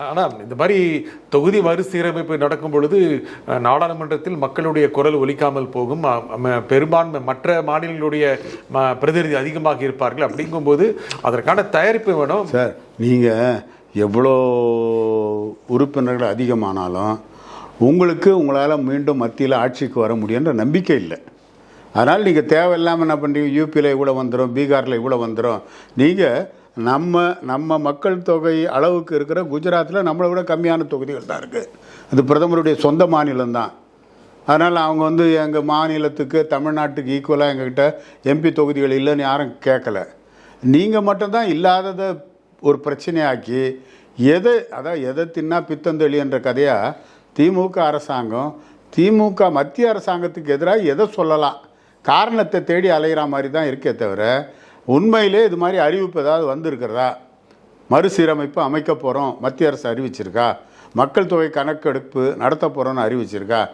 ஆனால் இந்த மாதிரி தொகுதி மறுசீரமைப்பு நடக்கும் பொழுது நாடாளுமன்றத்தில் மக்களுடைய குரல் ஒலிக்காமல் போகும். பெரும்பான்மை மற்ற மாநிலங்களுடைய பிரதிநிதி அதிகமாக இருப்பார்கள். அப்படிங்கும்போது அதற்கான தயாரிப்பு வேணும். சார், நீங்கள் எவ்வளோ உறுப்பினர்கள் அதிகமானாலும் உங்களால் மீண்டும் மத்தியில் ஆட்சிக்கு வர முடியுன்ற நம்பிக்கை இல்லை. அதனால் நீங்கள் தேவையில்லாமல் என்ன பண்ணுறீங்க, யூபியில் இவ்வளோ வந்துடும், பீகாரில் இவ்வளோ வந்துடும். நீங்கள் நம்ம மக்கள் தொகை அளவுக்கு இருக்கிற குஜராத்தில் நம்மளை விட கம்மியான தொகுதிகள் தான் இருக்குது. அது பிரதமருடைய சொந்த மாநிலம்தான். அதனால் அவங்க எங்கள் மாநிலத்துக்கு தமிழ்நாட்டுக்கு ஈக்குவலாக எங்ககிட்ட எம்பி தொகுதிகள் இல்லைன்னு யாரும் கேட்கல. நீங்கள் மட்டும்தான் இல்லாததை ஒரு பிரச்சனையாக்கி எதை தின்னா பித்தந்தெளி என்ற கதையாக திமுக அரசாங்கம் மத்திய அரசாங்கத்துக்கு எதிராக எதை சொல்லலாம் காரணத்தை தேடி அலைகிற மாதிரி தான் இருக்கே தவிர உண்மையிலே இது மாதிரி அறிவிப்பு ஏதாவது வந்திருக்கிறதா? மறுசீரமைப்பு அமைக்க போகிறோம் மத்திய அரசு அறிவிச்சிருக்கா? மக்கள் தொகை கணக்கெடுப்பு நடத்த போகிறோன்னு அறிவிச்சிருக்கா?